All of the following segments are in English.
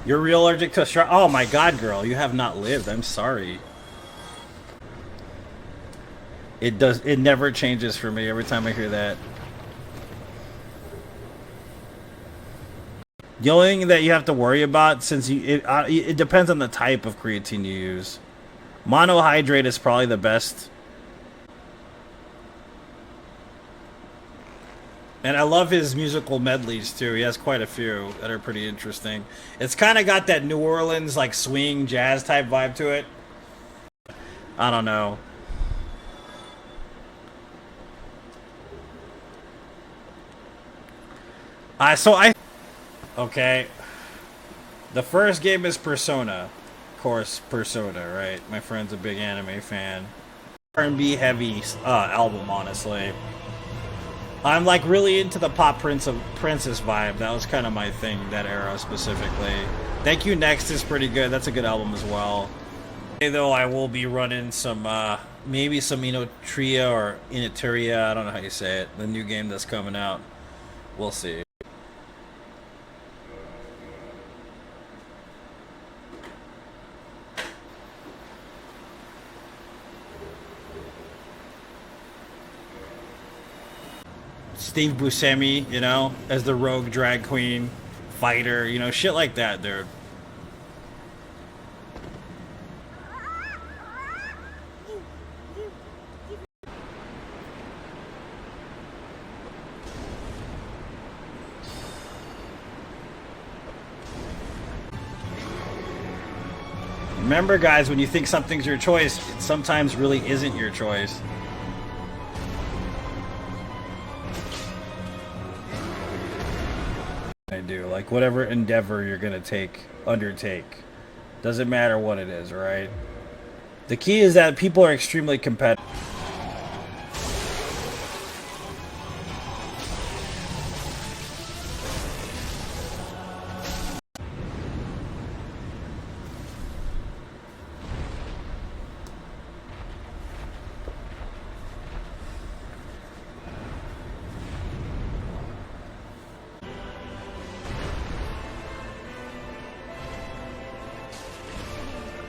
You're real allergic to a Oh my god, girl, you have not lived. I'm sorry. It never changes for me every time I hear that. The only thing that you have to worry about, since it depends on the type of creatine you use. Monohydrate is probably the best. And I love his musical medleys too. He has quite a few that are pretty interesting. It's kind of got that New Orleans like swing jazz type vibe to it. I don't know. Okay. The first game is Persona. Of course, Persona, right? My friend's a big anime fan. R&B heavy album, honestly. I'm like really into the pop princess vibe. That was kind of my thing, that era specifically. Thank You Next is pretty good. That's a good album as well. Though I will be running some maybe some Inotria or Initeria, I don't know how you say it, the new game that's coming out. We'll see. Steve Buscemi, you know, as the rogue drag queen fighter, you know, shit like that, dude. Remember, guys, when you think something's your choice, it sometimes really isn't your choice. I do. Like, whatever endeavor you're gonna undertake. Doesn't matter what it is, right? The key is that people are extremely competitive.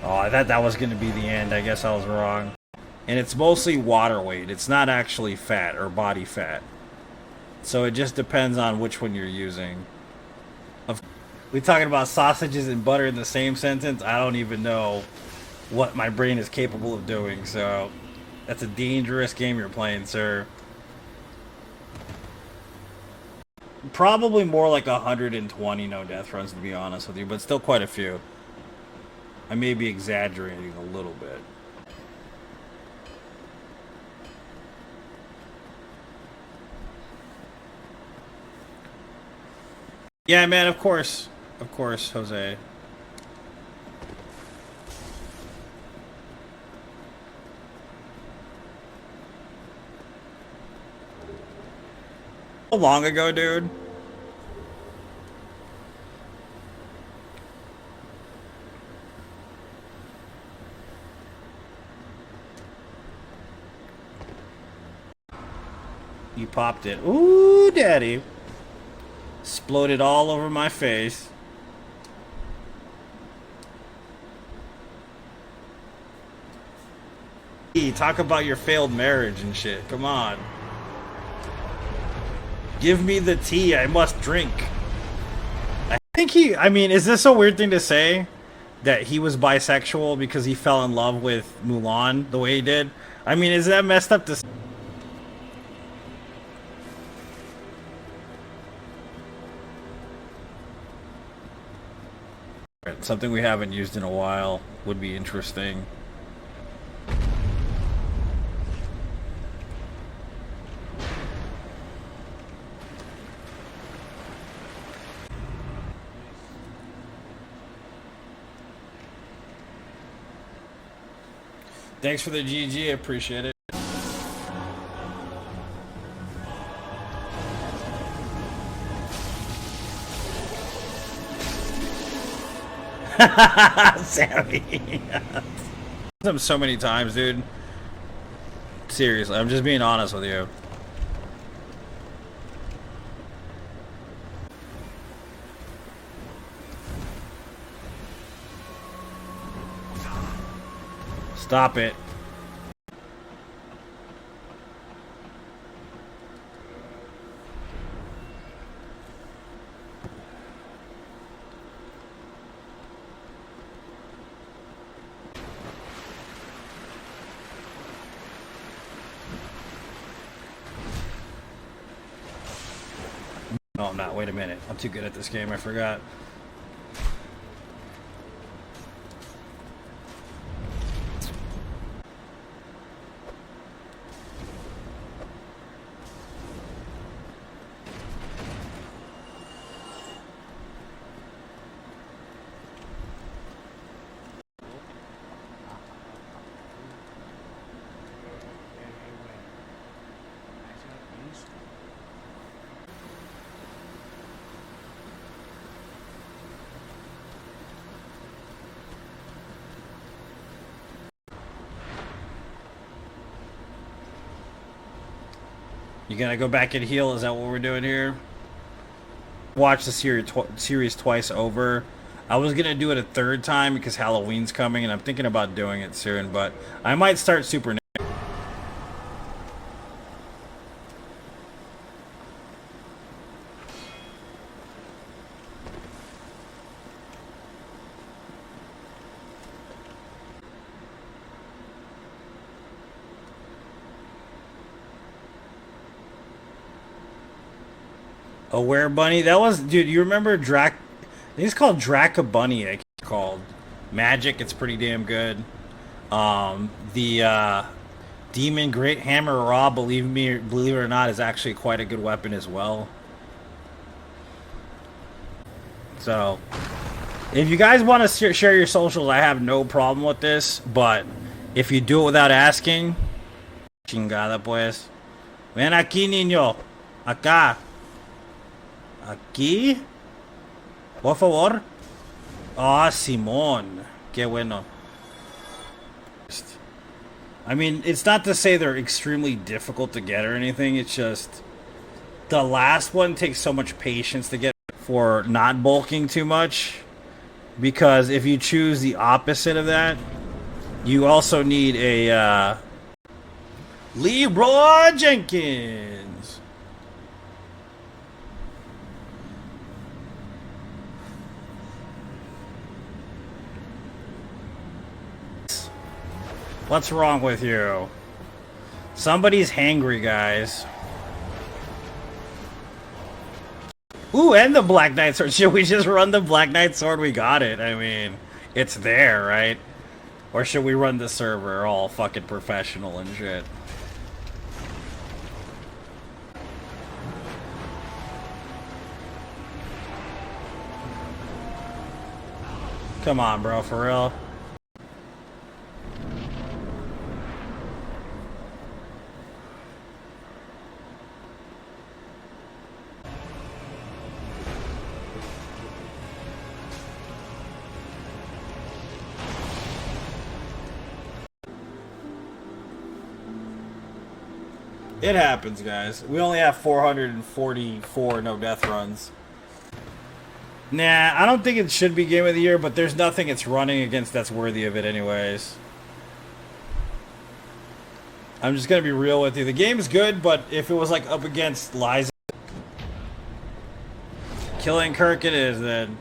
Oh, I thought that was going to be the end. I guess I was wrong. And it's mostly water weight. It's not actually fat or body fat. So it just depends on which one you're using. We talking about sausages and butter in the same sentence? I don't even know what my brain is capable of doing. So that's a dangerous game you're playing, sir. Probably more like 120 no death runs, to be honest with you, but still quite a few. I may be exaggerating a little bit. Yeah, man, of course. Of course, Jose. How long ago, dude? You popped it. Ooh, daddy. Exploded all over my face. Talk about your failed marriage and shit. Come on. Give me the tea. I must drink. I mean, is this a weird thing to say? That he was bisexual because he fell in love with Mulan the way he did? I mean, is that messed up to say? Something we haven't used in a while would be interesting. Thanks for the GG, I appreciate it. Sammy. Them so many times, dude. Seriously, I'm just being honest with you. Stop it. No, I'm not. Wait a minute. I'm too good at this game. I forgot. You gonna go back and heal? Is that what we're doing here? Watch the series twice over. I was gonna do it a third time because Halloween's coming, and I'm thinking about doing it soon. But I might start Super. A Were Bunny? That was, dude, you remember I think it's called Draca Bunny, I called. Magic, it's pretty damn good. The Demon Great Hammer Raw, believe it or not, is actually quite a good weapon as well. So, if you guys want to share your socials, I have no problem with this, but if you do it without asking, chingada pues. Ven aquí, niño. Acá. Aquí. Por favor. Ah, Simón. Qué bueno. I mean, it's not to say they're extremely difficult to get or anything. It's just the last one takes so much patience to get for not bulking too much. Because if you choose the opposite of that, you also need a Leroy Jenkins. What's wrong with you? Somebody's hangry, guys. Ooh, and the Black Knight Sword. Should we just run the Black Knight Sword? We got it. I mean, it's there, right? Or should we run the server all fucking professional and shit? Come on, bro, for real. It happens, guys. We only have 444 no death runs. Nah, I don't think it should be Game of the Year, but there's nothing it's running against that's worthy of it anyways. I'm just gonna be real with you. The game's good, but if it was like up against Liza, Killing Kirk it is then.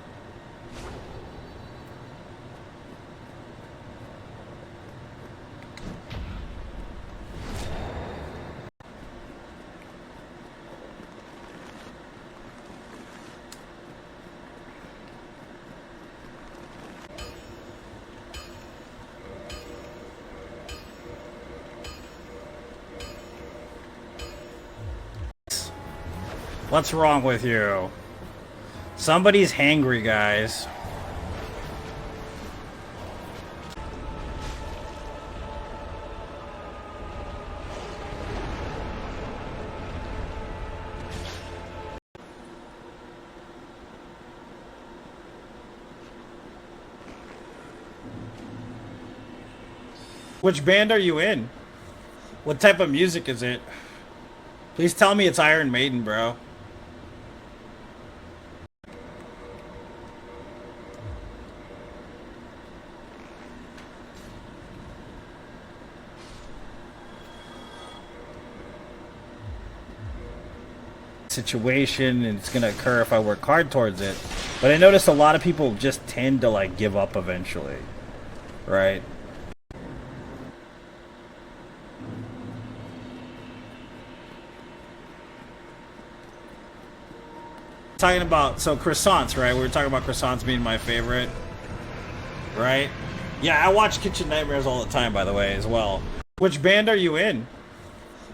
What's wrong with you? Somebody's hangry, guys. Which band are you in? What type of music is it? Please tell me it's Iron Maiden, bro. situation and it's gonna occur if I work hard towards it. But I noticed a lot of people just tend to like give up eventually, right? Talking about croissants, right? We were talking about croissants being my favorite, right? Yeah, I watch Kitchen Nightmares all the time, by the way, as well. Which band are you in?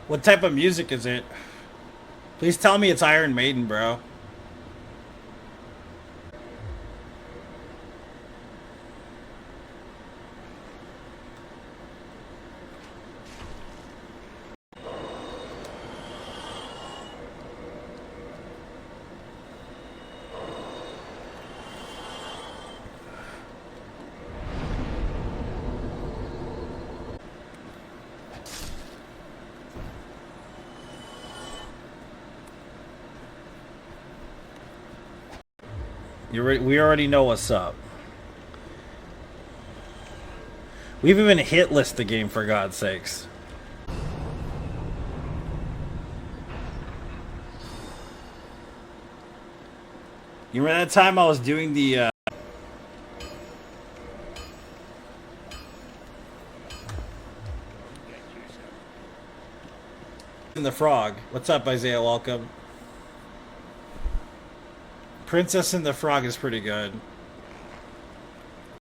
What type of music is it? Please tell me it's Iron Maiden, bro. We already know what's up. We've even hit list the game, for God's sakes. You remember that time I was doing the in the Frog. What's up, Isaiah? Welcome. Princess and the Frog is pretty good.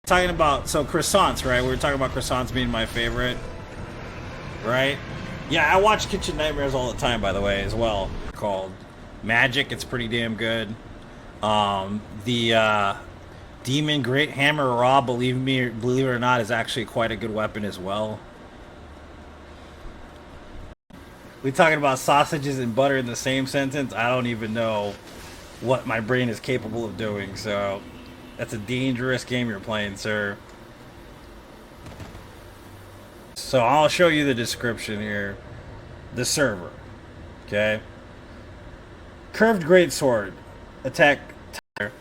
Talking about croissants, right? We were talking about croissants being my favorite, right? Yeah, I watch Kitchen Nightmares all the time, by the way, as well. Called Magic. It's pretty damn good. The Demon Great Hammer Raw, believe it or not, is actually quite a good weapon as well. We talking about sausages and butter in the same sentence? I don't even know what my brain is capable of doing, so that's a dangerous game you're playing, sir. So I'll show you the description here. The server. Okay. Curved greatsword. Attack tire.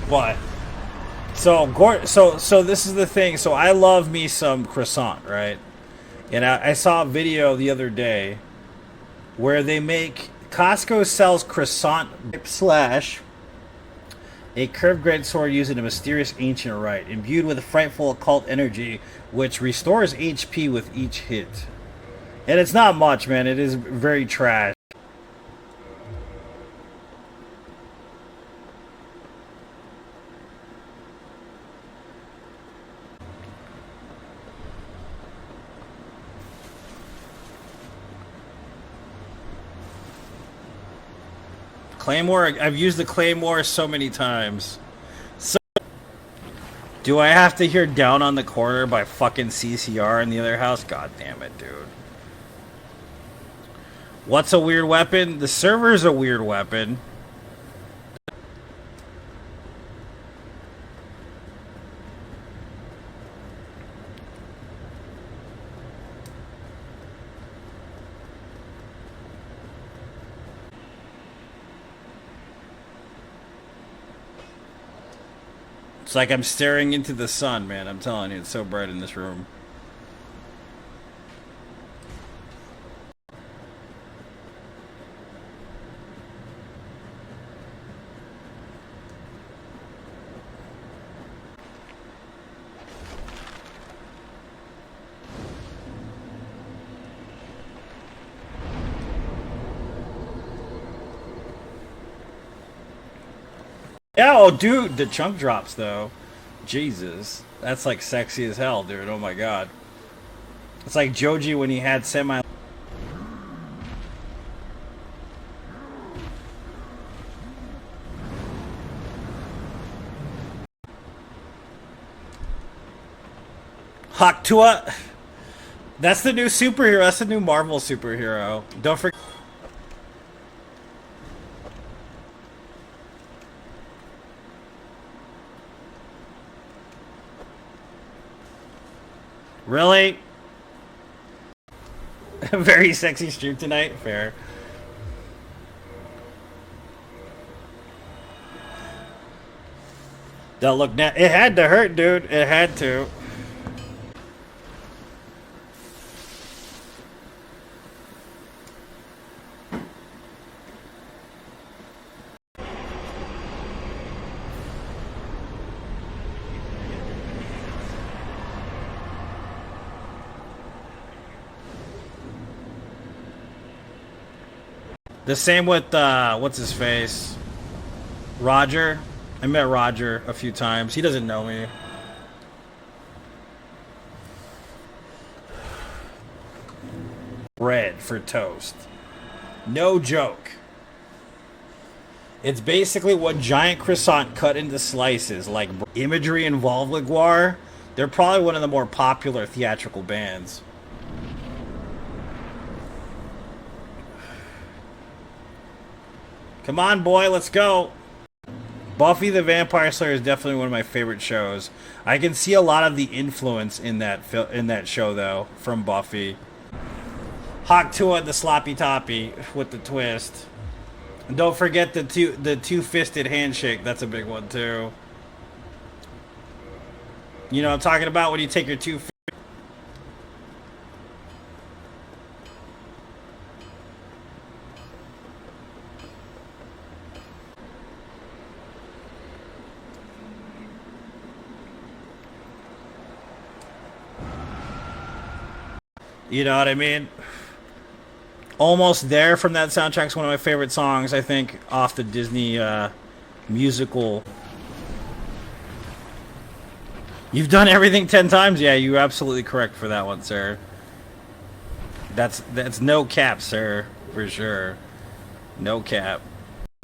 What? So this is the thing. So I love me some croissant, right? And I saw a video the other day where they make Costco sells croissant slash a curved greatsword using a mysterious ancient rite, imbued with a frightful occult energy, which restores HP with each hit. And it's not much, man. It is very trash. Claymore, I've used the Claymore so many times. So, do I have to hear Down on the Corner by fucking CCR in the other house? God damn it, dude. What's a weird weapon? The server's a weird weapon. It's like I'm staring into the sun, man. I'm telling you, it's so bright in this room. Yeah, oh, dude, the chunk drops, though. Jesus. That's, like, sexy as hell, dude. Oh, my God. It's like Joji when he had semi... Haktua. That's the new superhero. That's the new Marvel superhero. Don't forget... Really? Very sexy stream tonight. Fair. That look now. It had to hurt, dude. It had to. The same with what's his face? Roger. I met Roger a few times. He doesn't know me. Bread for toast. No joke. It's basically what giant croissant cut into slices, like imagery involved with Guar. They're probably one of the more popular theatrical bands. Come on, boy, let's go. Buffy the Vampire Slayer is definitely one of my favorite shows. I can see a lot of the influence in that show, though, from Buffy. Hawk Tua the sloppy toppy with the twist. And don't forget the two-fisted handshake. That's a big one too. You know what I'm talking about when you take your two. You know what I mean? Almost There from that soundtrack's one of my favorite songs, I think, off the Disney musical. You've done everything 10 times? Yeah, you're absolutely correct for that one, sir. That's no cap, sir, for sure. No cap.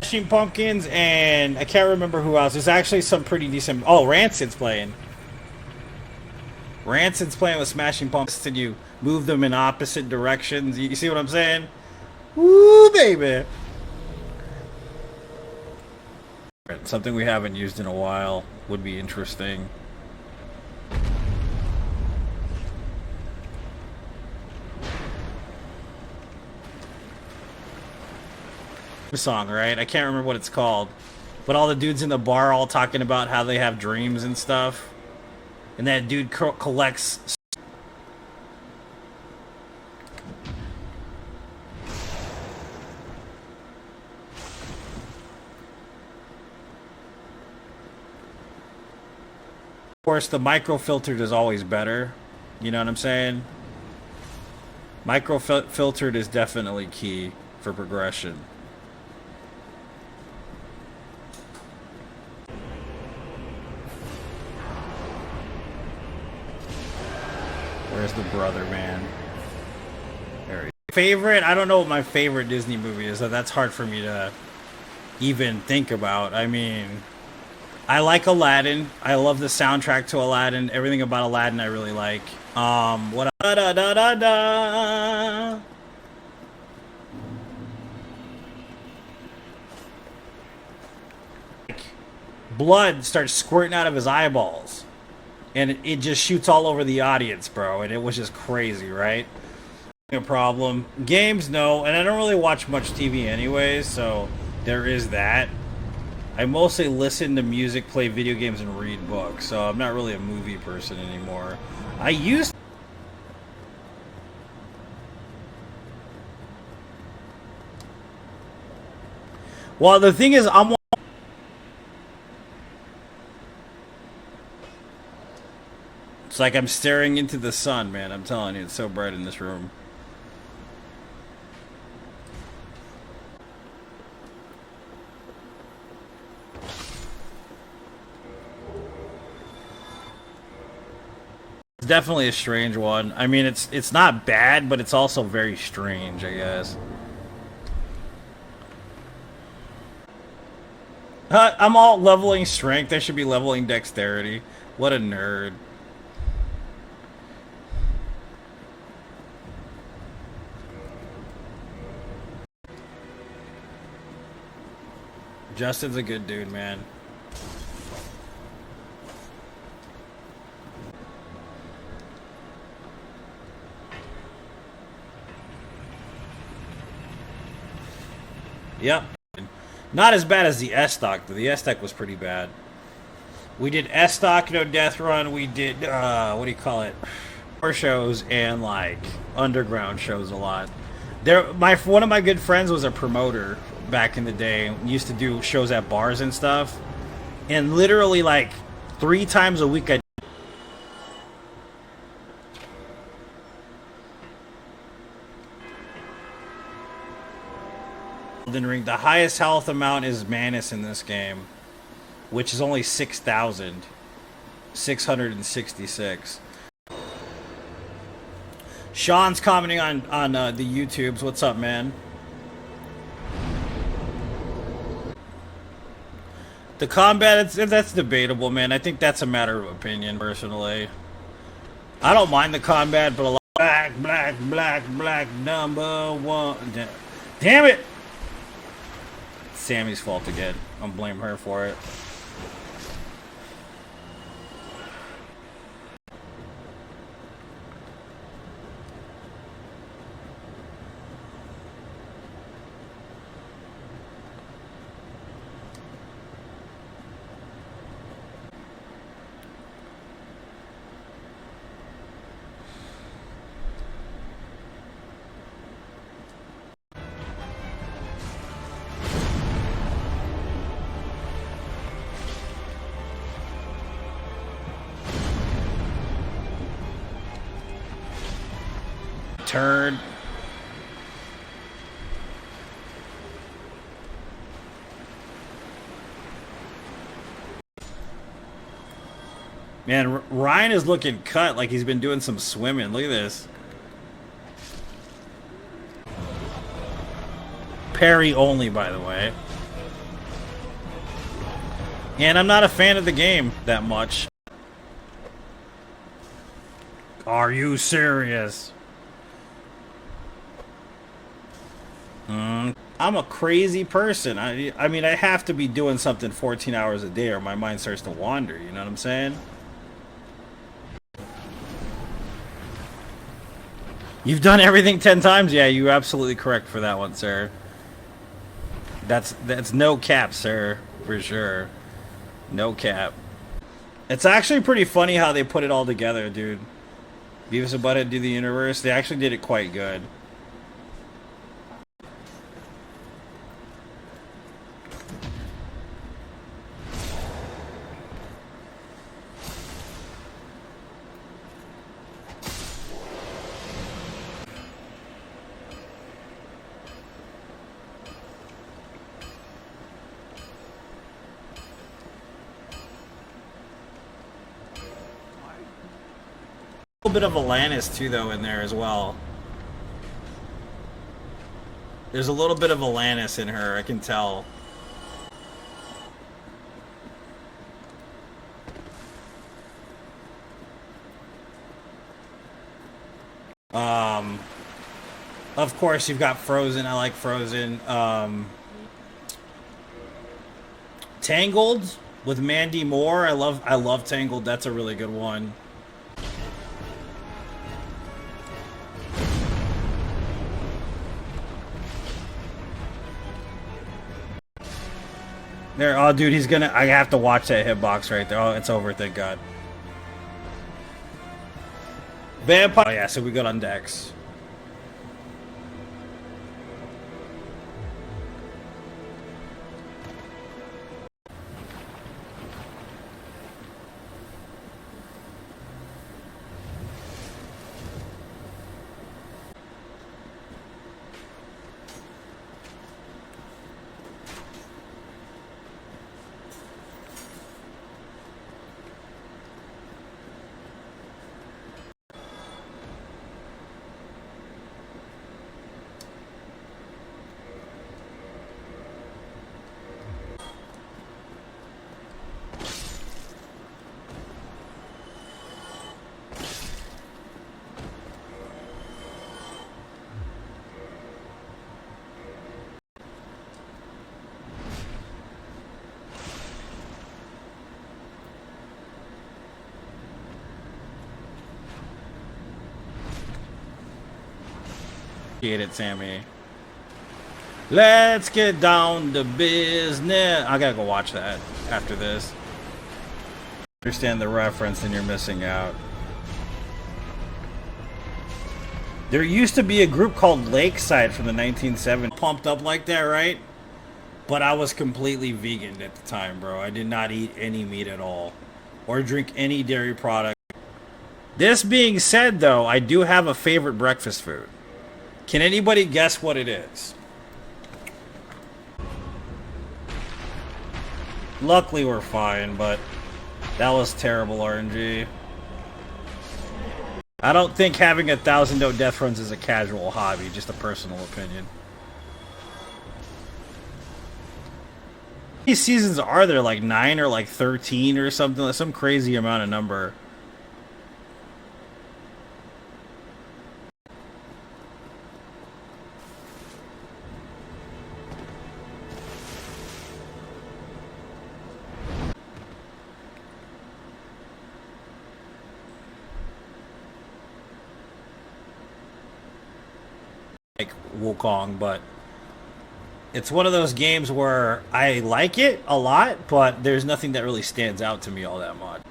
Smashing Pumpkins and I can't remember who else. There's actually some pretty decent. Oh, Rancid's playing. Rancid's playing with Smashing Pumpkins, and you move them in opposite directions. You see what I'm saying? Woo, baby! Something we haven't used in a while would be interesting. Song, right? I can't remember what it's called, but all the dudes in the bar are all talking about how they have dreams and stuff. And that dude collects. Of course, the micro-filtered is always better. You know what I'm saying? Micro-filtered is definitely key for progression. Where's the brother, man? There he is. Favorite? I don't know what my favorite Disney movie is. So that's hard for me to even think about. I mean, I like Aladdin. I love the soundtrack to Aladdin. Everything about Aladdin I really like. What? Da da da da da. Blood starts squirting out of his eyeballs. And it just shoots all over the audience, bro. And it was just crazy, right? A problem. Games, no. And I don't really watch much TV anyways, so there is that. I mostly listen to music, play video games, and read books. So I'm not really a movie person anymore. I used... Well, the thing is, It's like I'm staring into the sun, man. I'm telling you, it's so bright in this room. It's definitely a strange one. I mean, it's not bad, but it's also very strange, I guess. I'm all leveling strength. I should be leveling dexterity. What a nerd. Justin's a good dude, man. Yep. Not as bad as the S stock, though. The S stock was pretty bad. We did S stock, no death run. We did what do you call it? Shows and like underground shows a lot. One of my good friends was a promoter back in the day. Used to do shows at bars and stuff. And literally like 3 times a week I Ring. The highest health amount is Manus in this game, which is only 6,666. Sean's commenting on the YouTubes. What's up, man? The combat, that's debatable, man. I think that's a matter of opinion, personally. I don't mind the combat, but a lot black number one. Damn it! Sammy's fault again. I'll blame her for it. Turd. Man, Ryan is looking cut like he's been doing some swimming. Look at this. Parry only, by the way. And I'm not a fan of the game that much. Are you serious? I'm a crazy person. I mean, I have to be doing something 14 hours a day or my mind starts to wander. You know what I'm saying? You've done everything 10 times? Yeah, you're absolutely correct for that one, sir. That's no cap, sir. For sure. No cap. It's actually pretty funny how they put it all together, dude. Beavis and Butthead do the universe. They actually did it quite good. A little bit of Alanis too, though, in there as well. There's a little bit of Alanis in her, I can tell. Of course, you've got Frozen. I like Frozen. Tangled with Mandy Moore. I love Tangled. That's a really good one. There, oh, dude, he's gonna. I have to watch that hitbox right there. Oh, it's over. Thank God. Vampire. Oh yeah, so we got on Dex. Appreciate it, Sammy. Let's get down to business. I gotta go watch that after this. Understand the reference and you're missing out. There used to be a group called Lakeside from the 1970s. Pumped up like that, right? But I was completely vegan at the time, bro. I did not eat any meat at all. Or drink any dairy product. This being said, though, I do have a favorite breakfast food. Can anybody guess what it is? Luckily, we're fine, but that was terrible RNG. I don't think having 1,000 no death runs is a casual hobby, just a personal opinion. How many seasons are there? Like 9 or like 13 or something? Like some crazy amount of number. Like Wukong, but it's one of those games where I like it a lot, but there's nothing that really stands out to me all that much.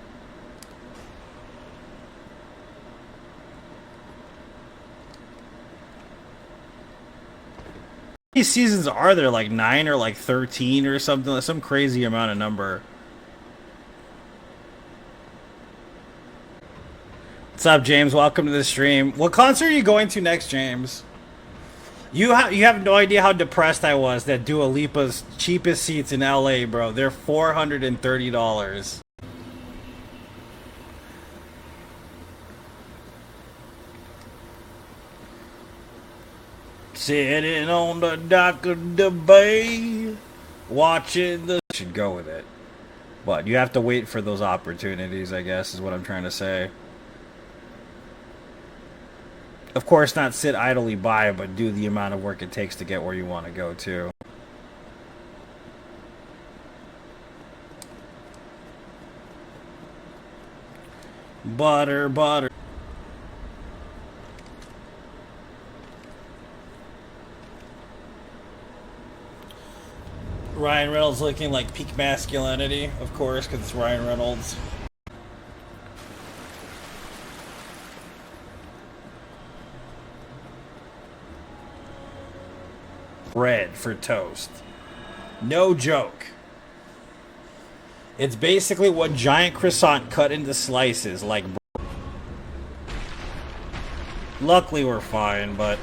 How many seasons are there? Like 9 or like 13 or something? Like some crazy amount of number. What's up, James? Welcome to the stream. What concert are you going to next, James? You have no idea how depressed I was that Dua Lipa's cheapest seats in LA, bro. They're $430. Sitting on the dock of the bay, watching the... Should go with it. But you have to wait for those opportunities, I guess, is what I'm trying to say. Of course, not sit idly by, but do the amount of work it takes to get where you want to go to. Butter, butter. Ryan Reynolds looking like peak masculinity, of course, because it's Ryan Reynolds. Bread for toast. No joke. It's basically what giant croissant cut into slices, like... Luckily we're fine, but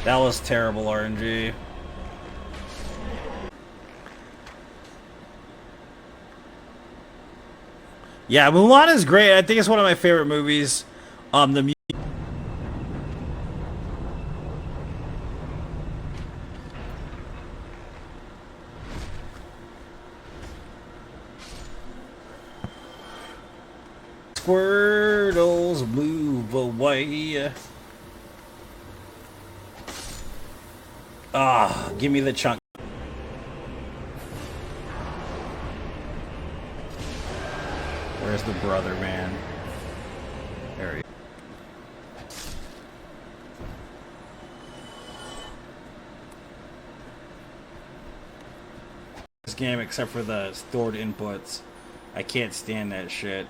that was terrible RNG. Yeah, Mulan is great. I think it's one of my favorite movies. The Squirtles move away. Ah, give me the chunk. Where's the brother, man? There he is. This game, except for the stored inputs, I can't stand that shit.